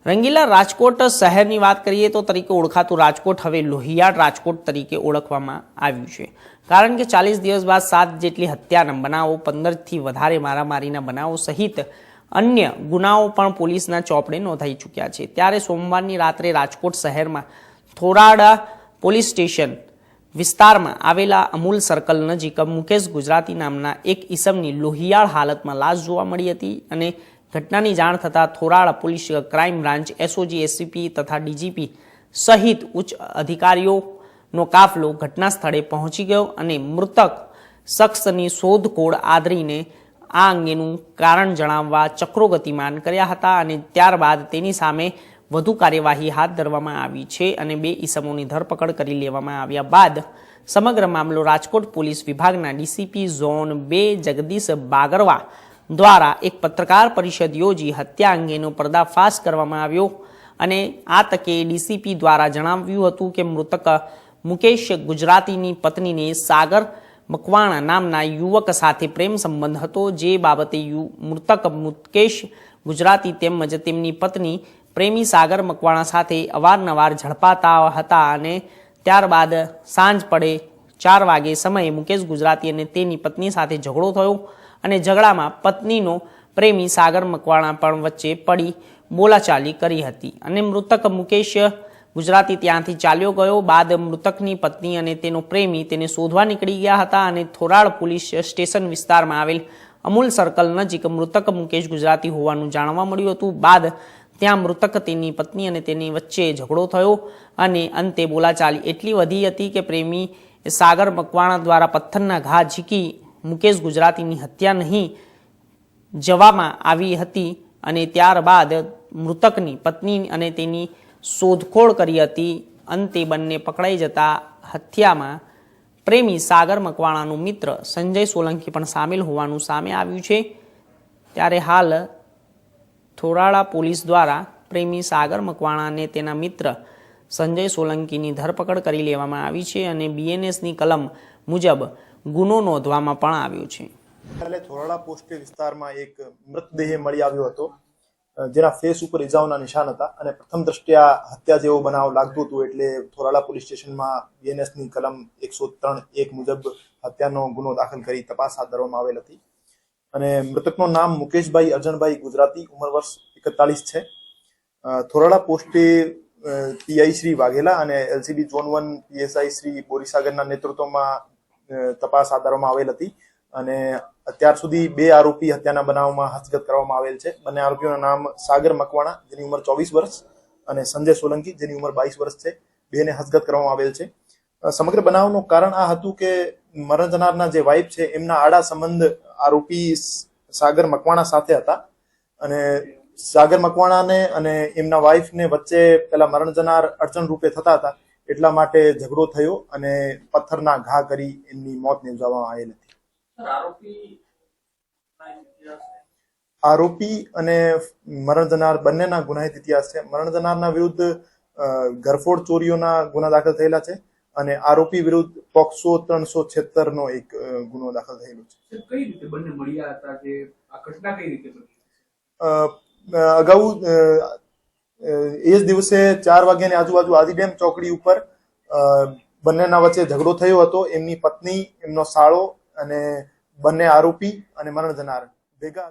રંગીલા રાજકોટ શહેરની વાત કરીએ તો તરીકે ઓળખાતું રાજકોટ હવે લોહિયાળ રાજકોટ તરીકે ઓળખવામાં આવ્યું છે, કારણ કે 40 દિવસ બાદ 7 જેટલી હત્યાના બનાવો, 15થી વધારે મારામારીના બનાવો સહિત અન્ય ગુનાઓ પણ પોલીસના ચોપડે નોંધાઈ ચૂક્યા છે। ત્યારે સોમવારની રાત્રે રાજકોટ શહેરમાં થોરાડા પોલીસ સ્ટેશન વિસ્તારમાં આવેલા અમૂલ સર્કલ નજીક મુકેશ ગુજરાતી નામના એક ઈસમની લોહિયાળ હાલતમાં લાશ જોવા મળી હતી અને ઘટનાની જાણ થતાં Thorada police crime branch, SOG, ACP તથા ડીજીપી સહિત ઉચ્ચ અધિકારીઓનો કાફલો ઘટના સ્થળે પહોંચી ગયો અને મૃતક શખ્સની શોધખોળ આદરીને આ અંગેનું કારણ જણાવવા ચક્રો ગતિમાન કર્યા હતા અને ત્યારબાદ તેની સામે વધુ કાર્યવાહી હાથ ધરવામાં આવી છે અને 2 ઈસમોની ધરપકડ કરી લેવામાં આવ્યા બાદ સમગ્ર મામલો રાજકોટ પોલીસ વિભાગના ડીસીપી ઝોન 2 જગદીશ બાગરવા દ્વારા એક પત્રકાર પરિષદ યોજી હત્યા અંગેનો પર્દાફાશ કરવામાં આવ્યો અને આ તકે ડીસીપી દ્વારા જણાવ્યું હતું કે મૃતક મુકેશ ગુજરાતીની પત્નીને સાગર મકવાણા નામના યુવક સાથે પ્રેમ સંબંધ હતો, જે બાબતે મૃતક મુકેશ ગુજરાતી તેમજ તેમની પત્ની પ્રેમી સાગર મકવાણા સાથે અવારનવાર ઝડપાતા હતા અને ત્યારબાદ સાંજ પડે 4 વાગે સમયે મુકેશ ગુજરાતી અને તેની પત્ની સાથે ઝઘડો થયો અને ઝઘડામાં પત્નીનો પ્રેમી સાગર મકવાણા પણ વચ્ચે પડી બોલાચાલી કરી હતી અને મૃતક મુકેશ ગુજરાતી ત્યાંથી ચાલ્યો ગયો બાદ મૃતકની પત્ની અને તેનો પ્રેમી તેને શોધવા નીકળી ગયા હતા અને થોરાડ પોલીસ સ્ટેશન વિસ્તારમાં આવેલ અમૂલ સર્કલ નજીક મૃતક મુકેશ ગુજરાતી હોવાનું જાણવા મળ્યું હતું બાદ ત્યાં મૃતક, તેની પત્ની અને તેની વચ્ચે ઝઘડો થયો અને અંતે બોલાચાલી એટલી વધી હતી કે પ્રેમી સાગર મકવાણા દ્વારા પથ્થરના ઘા ઝીકી મુકેશ ગુજરાતીની હત્યા નહીં જવામાં આવી હતી અને ત્યારબાદ મૃતકની પત્ની અને તેની શોધખોળ કરી હતી। અંતે બંને પકડાઈ જતા હત્યામાં પ્રેમી સાગર મકવાણાનો મિત્ર સંજય સોલંકી પણ સામેલ હોવાનું સામે આવ્યું છે। ત્યારે હાલ થોરાડા પોલીસ દ્વારા પ્રેમી સાગર મકવાણા અને તેના મિત્ર સંજય સોલંકીની ધરપકડ કરી લેવામાં આવી છે અને બીએનએસની કલમ મુજબ ગુનો નોંધવામાં પણ આવ્યો છે। થોરાડા પોસ્ટ વિસ્તારમાં એક મૃતદેહ મળી આવ્યો હતો, જેના ફેસ ઉપર ઇજાઓના નિશાન હતા અને પ્રથમ દ્રષ્ટિયા હત્યા જેવો બનાવ લાગતું હતું, એટલે થોરાડા પોલીસ સ્ટેશનમાં બીએનએસની કલમ 103(1) મુજબ હત્યાનો ગુનો દાખલ કરી તપાસ હાથ ધરવામાં આવેલ હતી અને મૃતકનું નામ મુકેશભાઈ અર્જણભાઈ ગુજરાતી, ઉંમર વર્ષ 41 છે। થોરાડા પોસ્ટે પીઆઈ શ્રી વાઘેલા અને એલસીબી ઝોન 1 પીએસઆઈ શ્રી બોરીસાગરના નેતૃત્વમાં તપાસ હાથ ધરવામાં આવેલ હતી અને અત્યાર સુધી 2 આરોપી હત્યાના બનાવમાં હસ્તગત કરવામાં આવેલ છે। બંને આરોપીઓના નામ સાગર મકવાણા, જેની ઉંમર 24 વર્ષ, અને સંજય સોલંકી, જેની ઉંમર 22 વર્ષ છે। બેને હસ્તગત કરવામાં આવેલ છે। સમગ્ર બનાવનું કારણ આ હતું કે મરણ જનારના જે વાઇફ છે એમના આડા સંબંધ આરોપી સાગર મકવાણા સાથે હતા અને સાગર મકવાણાને અને એમના વાઇફને વચ્ચે પેલા મરણ જનાર અડચણ રૂપે થતા હતા, એટલા માટે ઝઘડો થયો અને પથ્થરના ઘા કરી એમની મોત નિપજાવવામાં આવેલ હતી। આરોપી અને મરણ જનાર બંનેના ગુનાહિત ઇતિહાસ છે। મરણ જનારના વિરુદ્ધ ઘરફોડ ચોરીઓના ગુના દાખલ થયેલા છે અને આરોપી વિરુદ્ધ પોક્સો 376 નો એક ગુનો દાખલ થયેલો છે। કઈ રીતે બંને મળ્યા હતા, જે આ ઘટના કઈ રીતે બની? અગાઉ એ જ દિવસે 4 વાગ્યાની આજુબાજુ આદિડેમ ચોકડી ઉપર બંનેના વચ્ચે ઝઘડો થયો હતો। એમની પત્ની, એમનો સાળો અને બંને આરોપી અને મરણ જનાર ભેગા